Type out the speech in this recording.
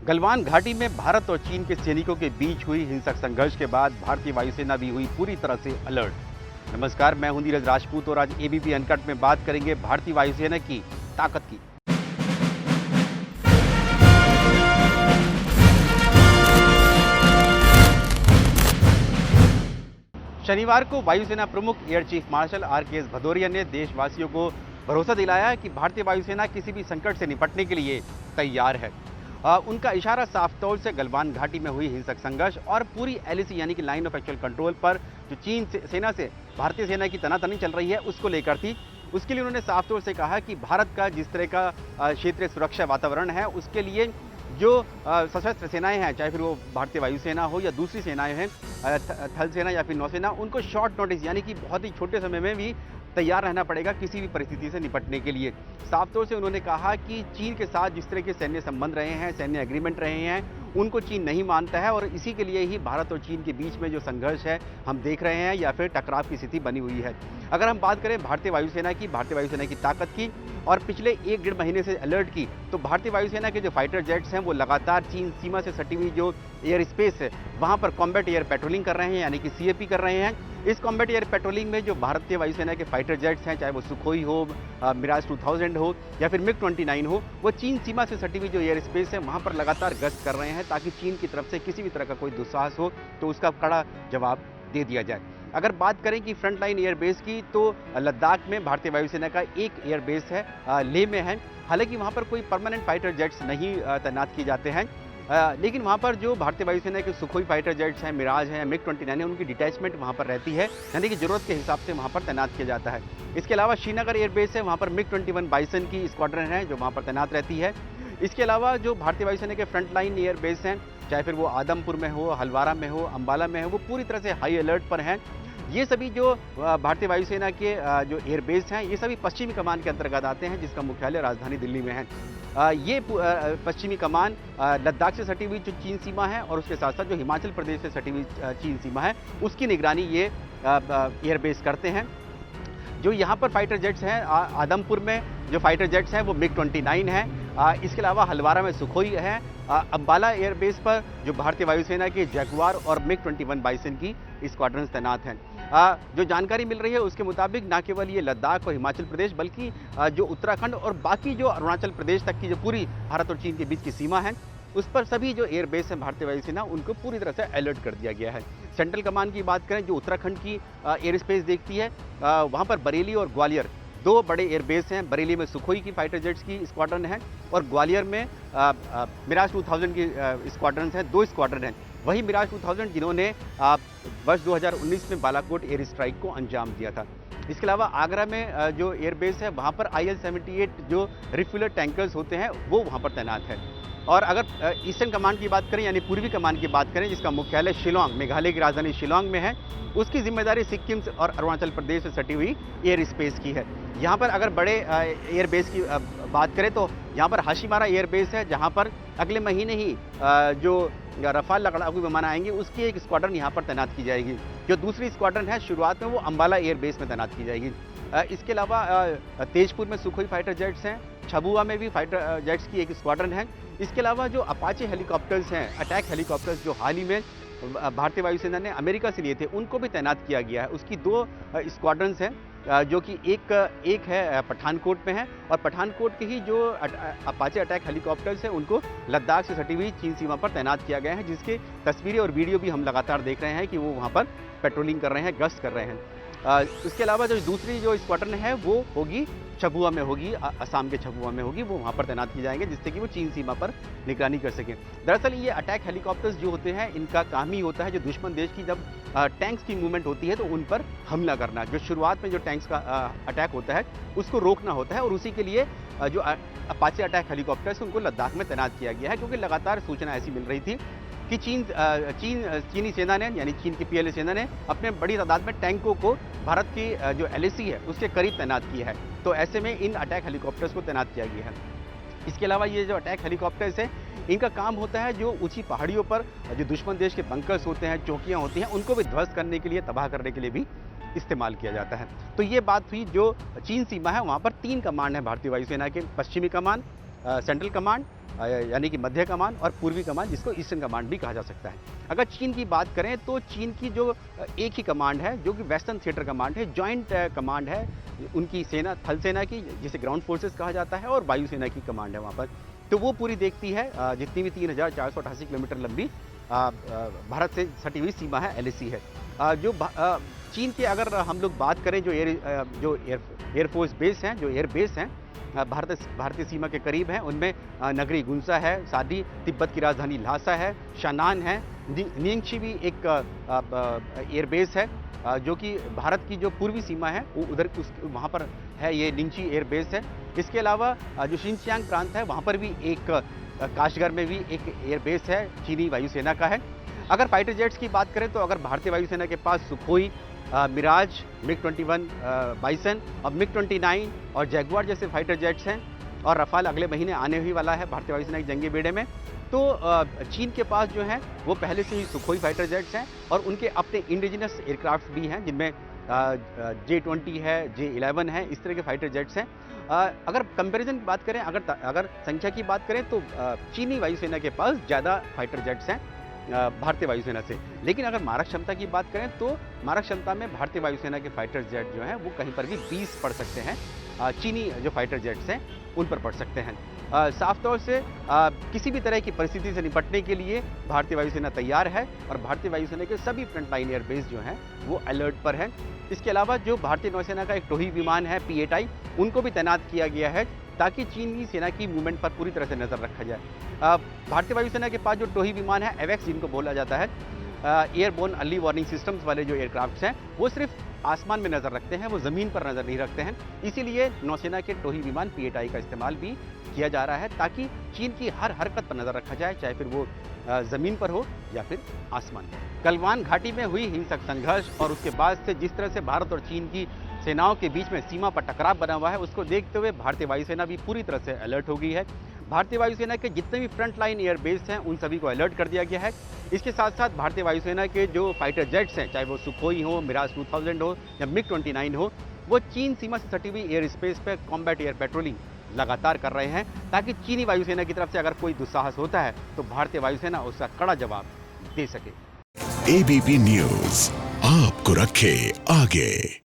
गलवान घाटी में भारत और चीन के सैनिकों के बीच हुई हिंसक संघर्ष के बाद भारतीय वायुसेना भी हुई पूरी तरह से अलर्ट। नमस्कार, मैं हूं नीरज राजपूत और आज एबीपी अनकट में बात करेंगे भारतीय वायुसेना की ताकत की। शनिवार को वायुसेना प्रमुख air chief marshal RKS Bhadauria ने देशवासियों को भरोसा दिलाया कि भारतीय वायुसेना किसी भी संकट से निपटने के लिए तैयार है। उनका इशारा साफ तौर से गलवान घाटी में हुई हिंसक संघर्ष और पूरी एलएसी यानी कि लाइन ऑफ एक्चुअल कंट्रोल पर जो चीन सेना से भारतीय सेना की तनातनी चल रही है उसको लेकर थी। उसके लिए उन्होंने साफ तौर से कहा कि भारत का जिस तरह का क्षेत्रीय सुरक्षा वातावरण है उसके लिए जो सशस्त्र सेनाएं हैं, चाहे फिर वो भारतीय वायुसेना हो या दूसरी सेनाएं हैं, थल सेना या फिर नौसेना, उनको शॉर्ट नोटिस यानी कि बहुत ही छोटे समय में भी तैयार रहना पड़ेगा किसी भी परिस्थिति से निपटने के लिए। साफ तौर से उन्होंने कहा कि चीन के साथ जिस तरह के सैन्य संबंध रहे हैं, सैन्य एग्रीमेंट रहे हैं, उनको चीन नहीं मानता है और इसी के लिए ही भारत और चीन के बीच में जो संघर्ष है हम देख रहे हैं या फिर टकराव की स्थिति बनी हुई है। अगर हम बात करें भारतीय वायुसेना की ताकत की और पिछले 1-1.5 महीने से अलर्ट की, तो भारतीय वायुसेना के जो फाइटर जेट्स हैं वो लगातार चीन सीमा से सटी हुई जो एयर स्पेस है वहाँ पर कॉम्बैट एयर पेट्रोलिंग कर रहे हैं, यानी कि सीएपी कर रहे हैं। इस कॉम्बैट एयर पेट्रोलिंग में जो भारतीय वायुसेना के फाइटर जेट्स हैं, चाहे वो सुखोई हो, मिराज 2000 हो या फिर मिग-29 हो, वो चीन सीमा से सटी हुई जो एयर स्पेस है वहाँ पर लगातार गश्त कर रहे हैं ताकि चीन की तरफ से किसी भी तरह का कोई दुस्साहस हो तो उसका कड़ा जवाब दे दिया जाए। अगर बात करें कि फ्रंट लाइन एयरबेस की, तो लद्दाख में भारतीय वायुसेना का एक एयरबेस है, लेह में है। हालांकि वहाँ पर कोई परमानेंट फाइटर जेट्स नहीं तैनात किए जाते हैं, लेकिन वहाँ पर जो भारतीय वायुसेना के सुखोई फाइटर जेट्स हैं, मिराज हैं, मिग-29 है, उनकी डिटैचमेंट वहाँ पर रहती है, यानी कि जरूरत के हिसाब से वहाँ पर तैनात किया जाता है। इसके अलावा श्रीनगर एयरबेस है, वहाँ पर मिग-21 बाइसन की स्क्वाड्रन है जो वहाँ पर तैनात रहती है। इसके अलावा जो भारतीय वायुसेना के फ्रंट लाइन एयरबेस हैं, चाहे फिर वो आदमपुर में हो, हल्द्वारा में हो, अंबाला में हो, वो पूरी तरह से हाई अलर्ट पर हैं। ये सभी जो भारतीय वायुसेना के जो एयरबेस हैं, ये सभी पश्चिमी कमान के अंतर्गत आते हैं, जिसका मुख्यालय राजधानी दिल्ली में है। ये पश्चिमी कमान लद्दाख से सटी हुई जो चीन सीमा है और उसके साथ साथ जो हिमाचल प्रदेश से सटी हुई चीन सीमा है उसकी निगरानी ये एयरबेस करते हैं। जो यहाँ पर फाइटर जेट्स हैं, आदमपुर में जो फाइटर जेट्स हैं वो मिग-29 हैं। इसके अलावा हल्द्वारा में सुखोई है। अंबाला एयरबेस पर जो भारतीय वायुसेना के जगुआर और मिग-21 बाइसन की स्क्वाड्रन्स तैनात हैं। जो जानकारी मिल रही है उसके मुताबिक न केवल ये लद्दाख और हिमाचल प्रदेश बल्कि जो उत्तराखंड और बाकी जो अरुणाचल प्रदेश तक की जो पूरी भारत और चीन के बीच की सीमा है उस पर सभी जो एयरबेस हैं भारतीय वायुसेना उनको पूरी तरह से अलर्ट कर दिया गया है। सेंट्रल कमान की बात करें, जो उत्तराखंड की एयर स्पेस देखती है, वहाँ पर बरेली और ग्वालियर दो बड़े एयरबेस हैं। बरेली में सुखोई की फाइटर जेट्स की स्क्वाड्रन है और ग्वालियर में मिराज 2000 की स्क्वाड्रन हैं, 2 स्क्वाड्रन हैं। वही मिराज 2000 जिन्होंने वर्ष 2019 में बालाकोट एयर स्ट्राइक को अंजाम दिया था। इसके अलावा आगरा में जो एयरबेस है वहाँ पर IL-78 जो रिफ्यूलर टैंकर्स होते हैं वो वहाँ पर तैनात है। और अगर ईस्टर्न कमांड की बात करें यानी पूर्वी कमान की बात करें, जिसका मुख्यालय शिलोंग, मेघालय की राजधानी शिलोंग में है, उसकी जिम्मेदारी सिक्किम और अरुणाचल प्रदेश से सटी हुई एयर स्पेस की है। यहाँ पर अगर बड़े एयरबेस की बात करें तो यहाँ पर हाशीमारा एयरबेस है, जहाँ पर अगले महीने ही जो रफाल लड़ाकू विमान आएंगे उसकी एक स्क्वाड्रन यहाँ पर तैनात की जाएगी। जो दूसरी स्क्वाड्रन है शुरुआत में वो अंबाला एयरबेस में तैनात की जाएगी। इसके अलावा तेजपुर में सुखोई फाइटर जेट्स हैं, छबुआ में भी फाइटर जेट्स की एक स्क्वाड्रन है। इसके अलावा जो अपाचे हेलीकॉप्टर्स हैं, अटैक हेलीकॉप्टर्स जो हाल ही में भारतीय वायुसेना ने अमेरिका से लिए थे, उनको भी तैनात किया गया है। उसकी 2 स्क्वाड्रन्स हैं, जो कि एक है पठानकोट में है और पठानकोट के ही जो अपाचे अटैक हेलीकॉप्टर्स हैं उनको लद्दाख से सटी हुई चीन सीमा पर तैनात किया गया है, जिसके तस्वीरें और वीडियो भी हम लगातार देख रहे हैं कि वो वहाँ पर पेट्रोलिंग कर रहे हैं, गश्त कर रहे हैं। इसके अलावा जो दूसरी जो स्क्वाड्रन है वो होगी छबुआ में होगी, असम के छबुआ में होगी, वो वहाँ पर तैनात किए जाएंगे जिससे कि वो चीन सीमा पर निगरानी कर सकें। दरअसल ये अटैक हेलीकॉप्टर्स जो होते हैं इनका काम ही होता है जो दुश्मन देश की जब टैंक्स की मूवमेंट होती है तो उन पर हमला करना। जो शुरुआत में जो टैंक्स का अटैक होता है उसको रोकना होता है और उसी के लिए जो अपाचे अटैक हेलीकॉप्टर्स उनको लद्दाख में तैनात किया गया है, क्योंकि लगातार सूचना ऐसी मिल रही थी कि चीनी सेना ने यानी चीन की PLA सेना ने अपने बड़ी तादाद में टैंकों को भारत की जो LAC है उसके करीब तैनात किया है, तो ऐसे में इन अटैक हेलीकॉप्टर्स को तैनात किया गया है। इसके अलावा ये जो अटैक हेलीकॉप्टर्स हैं इनका काम होता है जो ऊंची पहाड़ियों पर जो दुश्मन देश के बंकर्स होते हैं, चौकियां होती हैं, उनको भी ध्वस्त करने के लिए, तबाह करने के लिए भी इस्तेमाल किया जाता है। तो ये बात हुई जो चीन सीमा है वहाँ पर 3 कमांड है भारतीय वायुसेना के, पश्चिमी कमान, सेंट्रल कमांड यानी कि मध्य कमान और पूर्वी कमान, जिसको ईस्टर्न कमांड भी कहा जा सकता है। अगर चीन की बात करें तो चीन की जो एक ही कमांड है जो कि वेस्टर्न थिएटर कमांड है, जॉइंट कमांड है उनकी सेना, थल सेना की जिसे ग्राउंड फोर्सेस कहा जाता है, और वायुसेना की कमांड है वहाँ पर। तो वो पूरी देखती है जितनी भी 3488 किलोमीटर लंबी भारत से सटी हुई सीमा है, एलएसी है। चीन के अगर हम लोग बात करें जो एयरफोर्स बेस हैं, जो एयर बेस हैं भारतीय सीमा के करीब हैं, उनमें नगरी गुंसा है, सादी तिब्बत की राजधानी ल्हासा है, शनान है, निंगशी भी एक एयरबेस है जो कि भारत की जो पूर्वी सीमा है वो उधर वहाँ पर है, ये निंगशी एयरबेस है। इसके अलावा जो शिनजियांग प्रांत है वहाँ पर भी एक काशगर में भी एक एयरबेस है, चीनी वायुसेना का है। अगर फाइटर जेट्स की बात करें तो अगर भारतीय वायुसेना के पास सुखोई, मिराज, मिग-21 बाइसन और मिग-29 और जैगुआर जैसे फाइटर जेट्स हैं, और रफाल अगले महीने आने ही वाला है भारतीय वायुसेना के जंगी बेड़े में। तो चीन के पास जो है वो पहले से ही सुखोई फाइटर जेट्स हैं और उनके अपने इंडिजिनस एयरक्राफ्ट भी हैं, जिनमें J-20 है, J-11 है, इस तरह के फाइटर जेट्स हैं। अगर कंपैरिजन की बात करें, अगर संख्या की बात करें तो चीनी वायुसेना के पास ज़्यादा फाइटर जेट्स हैं भारतीय वायुसेना से। लेकिन अगर मारक क्षमता की बात करें तो मारक क्षमता में भारतीय वायुसेना के फाइटर जेट जो हैं वो कहीं पर भी 20 पड़ सकते हैं, चीनी जो फाइटर जेट्स हैं उन पर पड़ सकते हैं। साफ तौर से किसी भी तरह की परिस्थिति से निपटने के लिए भारतीय वायुसेना तैयार है और भारतीय वायुसेना के सभी फ्रंटलाइन एयरबेस जो हैं वो अलर्ट पर हैं। इसके अलावा जो भारतीय नौसेना का एक टोही विमान है P-8I, उनको भी तैनात किया गया है ताकि चीनी सेना की मूवमेंट पर पूरी तरह से नज़र रखा जाए। भारतीय वायुसेना के पास जो टोही विमान है एवेक्स जिनको बोला जाता है, एयरबोर्न अर्ली वार्निंग सिस्टम्स वाले जो एयरक्राफ्ट्स हैं वो सिर्फ आसमान में नज़र रखते हैं, वो ज़मीन पर नज़र नहीं रखते हैं। इसीलिए नौसेना के टोही विमान P-8I का इस्तेमाल भी किया जा रहा है ताकि चीन की हर हरकत पर नज़र रखा जाए, चाहे फिर वो ज़मीन पर हो या फिर आसमान पर। गलवान घाटी में हुई हिंसक संघर्ष और उसके बाद से जिस तरह से भारत और चीन की सेनाओं के बीच में सीमा पर टकराव बना हुआ है, उसको देखते हुए भारतीय वायुसेना भी पूरी तरह से अलर्ट हो गई है। भारतीय वायुसेना के जितने भी फ्रंट लाइन एयरबेस हैं उन सभी को अलर्ट कर दिया गया है। इसके साथ साथ भारतीय वायुसेना के जो फाइटर जेट्स हैं, चाहे वो सुखोई हो, मिराज 2000 हो या मिग-29 हो, वो चीन सीमा से सटी हुई एयर स्पेस पर कॉम्बैट एयर पेट्रोलिंग लगातार कर रहे हैं ताकि चीनी वायुसेना की तरफ से अगर कोई दुस्साहस होता है तो भारतीय वायुसेना उसका कड़ा जवाब दे सके। ABP न्यूज़ आपको रखे आगे।